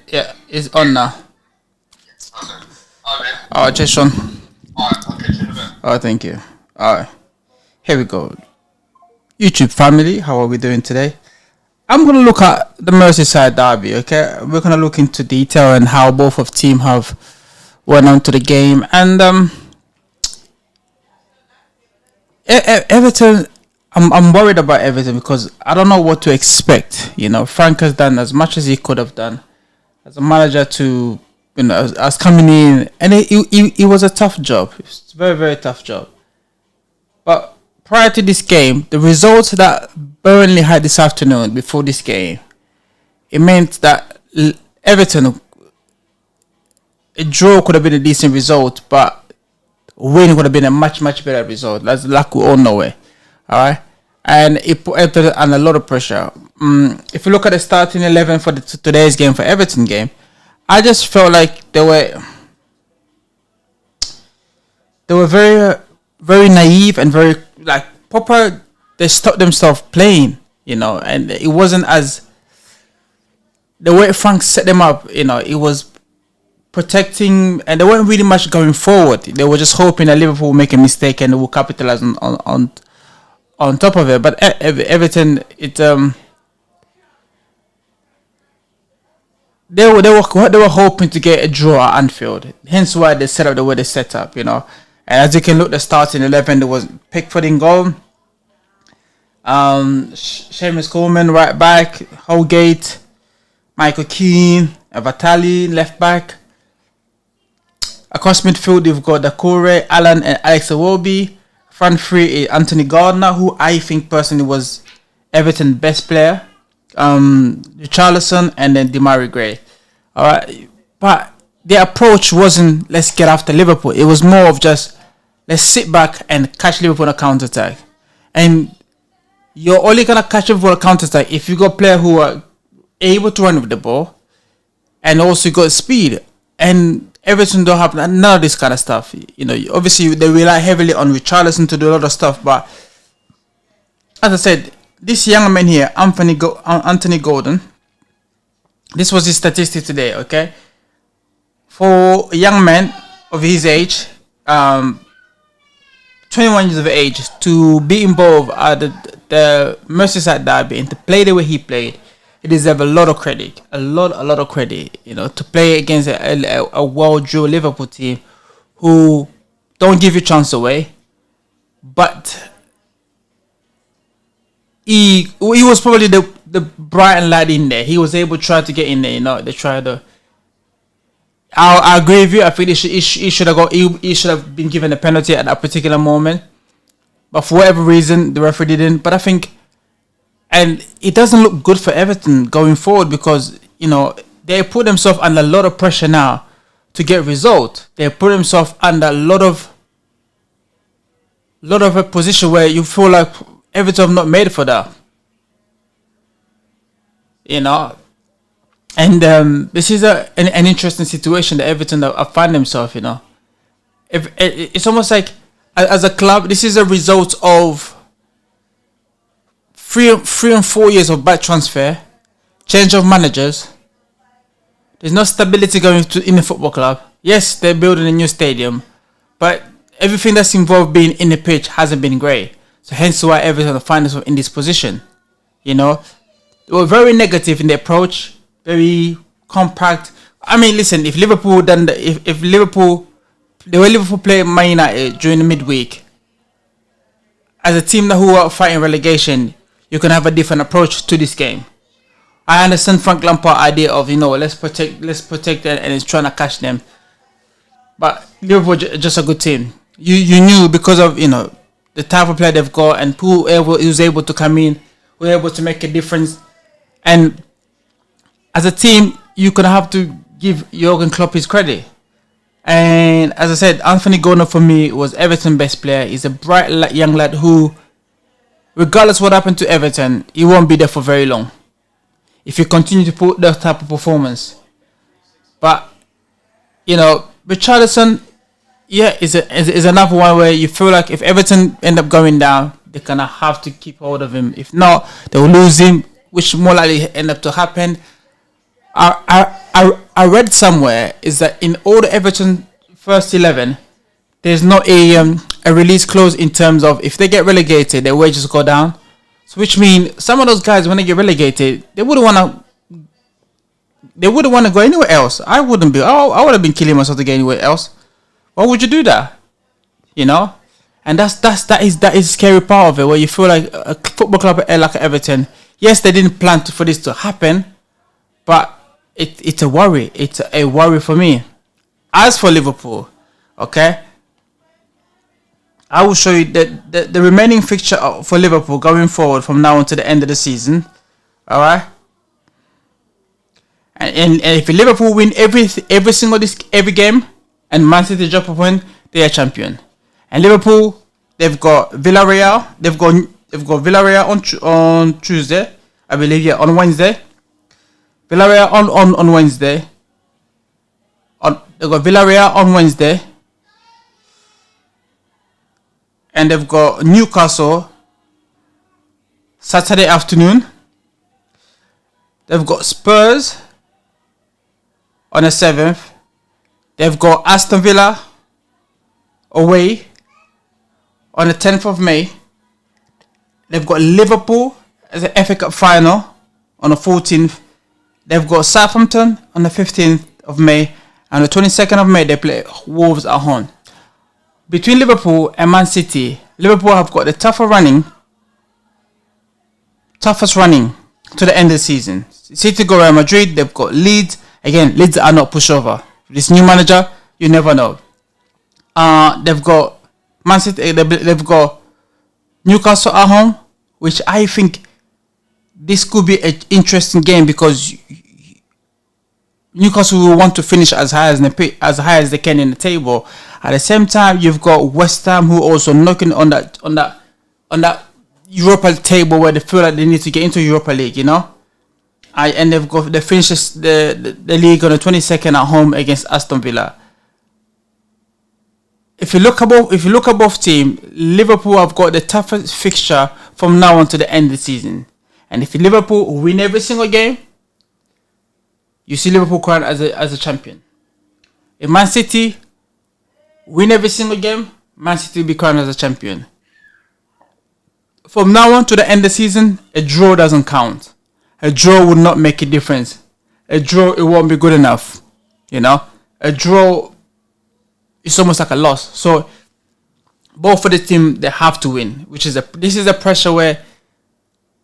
Yeah, it's on now. Okay. Alright, man. Oh, just Sean. Alright, I'll catch you in a bit. Oh, thank you. All right, here we go. YouTube family, how are we doing today? I'm gonna look at the Merseyside derby. Okay, we're gonna look into detail and how both of team have went on to the game, and Everton. I'm worried about Everton because I don't know what to expect. You know, Frank has done as much as he could have done as a manager to, as coming in, and it was a tough job. It's a very, very tough job. But prior to this game, the results that Burnley had this afternoon before this game, it meant that Everton, a draw could have been a decent result, but a win would have been a much, much better result. That's like we all know it. All right. And it put Everton under a lot of pressure. If you look at the starting 11 for today's game, for Everton game, I just felt like they were very, very naive and very like proper. They stopped themselves playing, and it wasn't as the way Frank set them up. It was protecting, and they weren't really much going forward. They were just hoping that Liverpool will make a mistake and they will capitalize on top of it. But Everton, they were hoping to get a draw at Anfield. Hence why they set up the way they set up. And as you can look, the starting 11, there was Pickford in goal, Seamus Coleman right back, Holgate, Michael Keane, Vatali left back. Across midfield, you've got Doucouré, Allen, and Alex Iwobi. Front three is Anthony Gardner, who I think personally was Everton's best player. Richarlison, and then Demarai Gray. All right, but the approach wasn't let's get after Liverpool. It was more of just let's sit back and catch Liverpool on a counter attack. And you're only gonna catch Liverpool on a counter attack if you got players who are able to run with the ball, and also got speed. And Everton don't have none of this kind of stuff. Obviously they rely heavily on Richarlison to do a lot of stuff. But as I said, this young man here, Anthony Gordon, this was his statistic today. Okay, for a young man of his age, 21 years of age, to be involved at the Merseyside derby and to play the way he played, he deserves a lot of credit, a lot of credit. To play against a well-drilled Liverpool team who don't give you chance away, but he was probably the Brighton lad in there. He was able to try to get in there. They tried to. I agree with you. I think he should have been given a penalty at that particular moment, but for whatever reason, the referee didn't. But I think. And it doesn't look good for Everton going forward because, they put themselves under a lot of pressure now to get results. They put themselves under a lot of a position where you feel like Everton have not made for that. And this is an interesting situation that Everton have found themselves, If it's almost like, as a club, this is a result of 3 and 4 years of bad transfer, change of managers. There's no stability going in the football club. Yes, they're building a new stadium, but everything that's involved being in the pitch hasn't been great. So hence why Everton find themselves in this position. They were very negative in the approach, very compact. I mean, listen, if Liverpool the way Liverpool play Man United during the midweek, as a team who are fighting relegation, you can have a different approach to this game. I understand Frank Lampard's idea of let's protect them and it's trying to catch them, but Liverpool just a good team. You knew because of the type of player they've got and who's able to come in, who are able to make a difference. And as a team, you're gonna have to give Jurgen Klopp his credit. And as I said, Anthony Gordon for me was Everton's best player. He's a bright young lad who, regardless what happened to Everton, he won't be there for very long if you continue to put that type of performance. But Richarlison, is another one where you feel like if Everton end up going down, they're gonna have to keep hold of him. If not, they will lose him, which more likely end up to happen. I I read somewhere is that in all the Everton first 11, there's not a release clause in terms of if they get relegated, their wages go down. So which means some of those guys, when they get relegated, they wouldn't want to go anywhere else. I wouldn't be. I would have been killing myself to get anywhere else. Why would you do that? You know, and that is the scary part of it, where you feel like a football club like Everton. Yes, they didn't plan for this to happen, but it's a worry. It's a worry for me. As for Liverpool, okay, I will show you the remaining fixture for Liverpool going forward from now on to the end of the season. All right. And if Liverpool win every game, and Man City drop a point, they are champion. And Liverpool, they've got Villarreal. They've got Villarreal on Tuesday, I believe. Yeah, on Wednesday. Villarreal on Wednesday. They've got Villarreal on Wednesday, and they've got Newcastle Saturday afternoon. They've got Spurs on the 7th. They've got Aston Villa away on the 10th of May. They've got Liverpool as an FA Cup final on the 14th. They've got Southampton on the 15th of May. And the 22nd of May, they play Wolves at home. Between Liverpool and Man City, Liverpool have got the toughest running to the end of the season. City go Real Madrid, they've got Leeds. Again, Leeds are not pushover. This new manager, you never know. They've got Man City, they've got Newcastle at home, which I think this could be an interesting game because Newcastle will want to finish as high as they can in the table. At the same time, you've got West Ham who also knocking on that Europa table where they feel like they need to get into Europa League, you know. And they finish the league on the 22nd at home against Aston Villa. If you look at both teams, Liverpool have got the toughest fixture from now on to the end of the season. And if Liverpool win every single game, you see Liverpool crowned as a champion. If Man City win every single game, Man City will be crowned as a champion. From now on to the end of the season, a draw doesn't count. A draw would not make a difference. A draw, it won't be good enough. You know? A draw is almost like a loss. So, both for the team, they have to win. This is a pressure where,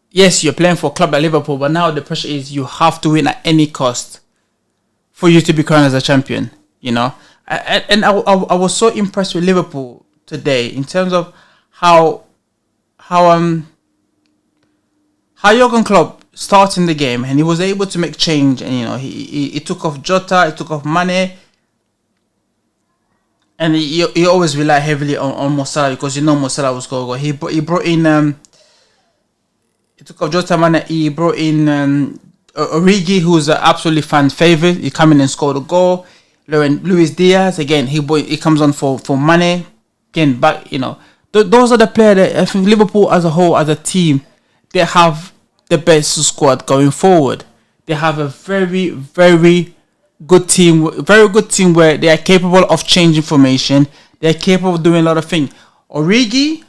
yes, you're playing for a club like Liverpool, but now the pressure is you have to win at any cost for you to be crowned as a champion, you know. And I was so impressed with Liverpool today in terms of how Jurgen Klopp starting the game, and he was able to make change, and you know he took off Jota, he took off Mane, and he always rely heavily on Mo Salah because you know Mo Salah was going to go. He brought in he took off Jota, Mane. He brought in Origi, who's an absolutely fan favorite. He come in and scored a goal. Luis Diaz again. He comes on for Mane again. But you know those are the players that I think Liverpool as a whole, as a team, they have the best squad going forward. They have a very, very good team where they are capable of changing formation. They are capable of doing a lot of things. Origi,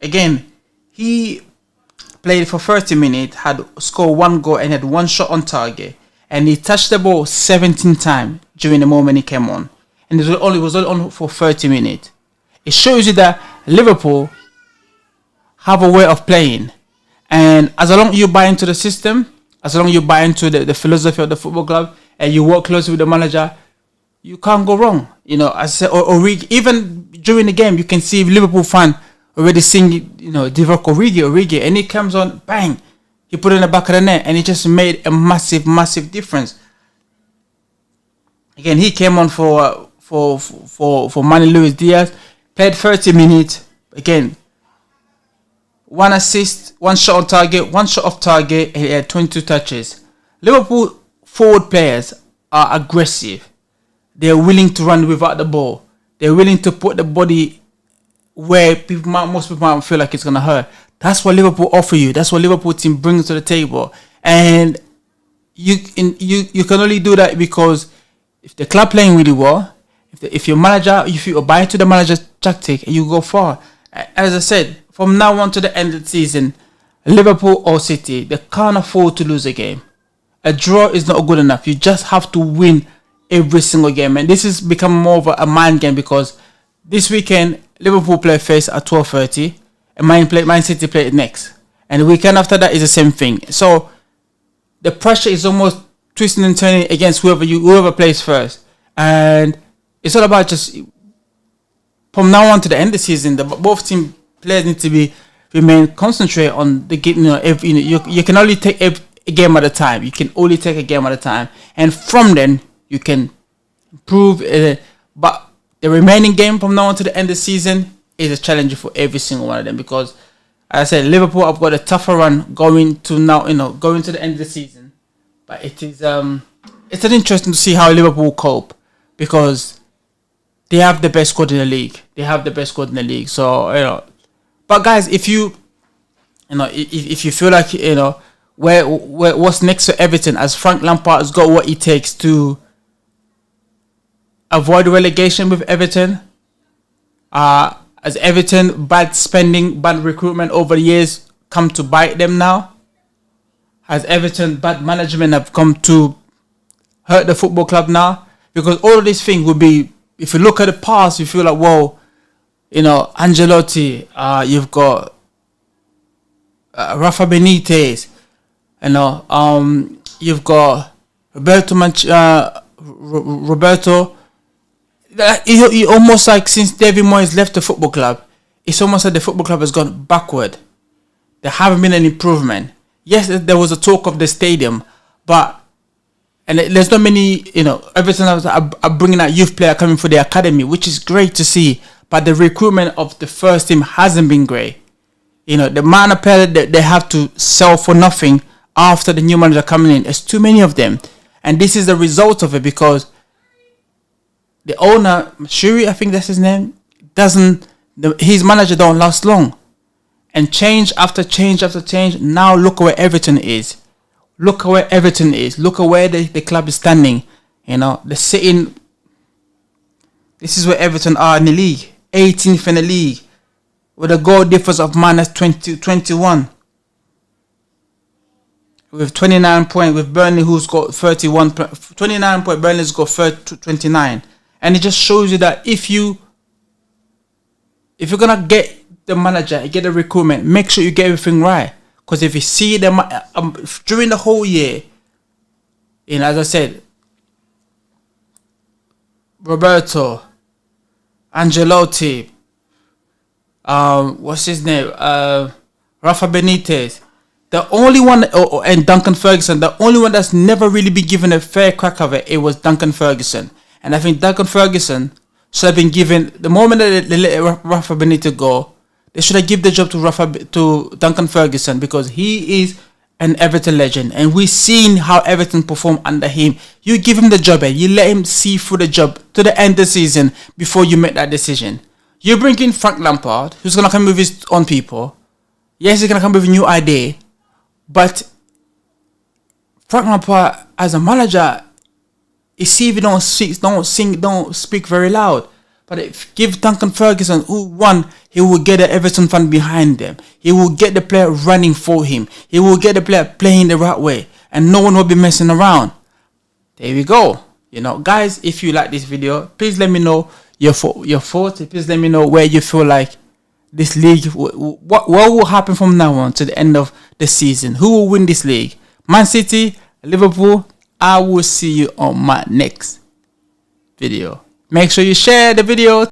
again, he played for 30 minutes, had scored one goal and had one shot on target, and he touched the ball 17 times during the moment he came on, and it was only on for 30 minutes. It shows you that Liverpool have a way of playing. And as long as you buy into the system, as long as you buy into the philosophy of the football club, and you work closely with the manager, you can't go wrong. You know, as I said, even during the game, you can see Liverpool fan already singing, you know, Divock Origi, and he comes on, bang, he put it in the back of the net, and he just made a massive, massive difference. Again, he came on for Manny Luis Diaz, played 30 minutes, again, one assist, one shot on target, one shot off target, and he had 22 touches. Liverpool forward players are aggressive. They're willing to run without the ball. They're willing to put the body where most people might feel like it's going to hurt. That's what Liverpool offer you. That's what Liverpool team brings to the table. And you can only do that because if the club playing really well, if your manager, if you buy into the manager's tactic, you go far. As I said, from now on to the end of the season, Liverpool or City, they can't afford to lose a game. A draw is not good enough. You just have to win every single game, and this has become more of a mind game because this weekend Liverpool play face at 12:30, and Man City play it next, and the weekend after that is the same thing. So the pressure is almost twisting and turning against whoever plays first, and it's all about just from now on to the end of the season. Both team players need to remain concentrate on the game. You can only take a game at a time. You can only take a game at a time, and from then you can improve. But the remaining game from now on to the end of the season is a challenge for every single one of them because, as I said, Liverpool have got a tougher run going to the end of the season. But it's an interesting to see how Liverpool cope because they have the best squad in the league. So but guys, if you feel like what's next for Everton, as Frank Lampard has got what it takes to avoid relegation with Everton. As Everton bad spending, bad recruitment over the years come to bite them now? Has Everton bad management have come to hurt the football club now? Because all of these things will be, if you look at the past, you feel like, whoa, Ancelotti, you've got Rafa Benitez, you've got Roberto. It almost like since David Moyes left the football club, it's almost like the football club has gone backward. There haven't been an improvement. Yes, there was a talk of the stadium, and there's not many, Everton are bringing out youth player coming for the academy, which is great to see. But the recruitment of the first team hasn't been great. The amount of players that they have to sell for nothing after the new manager coming in, there's too many of them. And this is the result of it because the owner, Shuri, I think that's his name, his manager don't last long. And change after change after change, now look where Everton is. Look at where the club is standing. They're sitting. This is where Everton are in the league. 18th in the league. With a goal difference of minus 21. With 29 points. With Burnley, who's got 31. 29 points. Burnley's got 29. And it just shows you that if you're going to get the manager and get the recruitment, make sure you get everything right. Because if you see them during the whole year, as I said, Roberto, Ancelotti, what's his name? Rafa Benitez. The only one, and Duncan Ferguson, the only one that's never really been given a fair crack of it was Duncan Ferguson. And I think Duncan Ferguson should have been given, the moment that they let Rafa Benitez go, they should have given the job to Duncan Ferguson because he is an Everton legend. And we've seen how Everton perform under him. You give him the job and you let him see through the job to the end of the season before you make that decision. You bring in Frank Lampard, who's going to come with his own people. Yes, he's going to come with a new idea. But Frank Lampard, as a manager, you see if he don't speak very loud. But if give Duncan Ferguson, who won, he will get the Everton fan behind them. He will get the player running for him. He will get the player playing the right way. And no one will be messing around. There we go. Guys, if you like this video, please let me know your thoughts. Please let me know where you feel like this league, what will happen from now on to the end of the season. Who will win this league? Man City, Liverpool. I will see you on my next video. Make sure you share the video.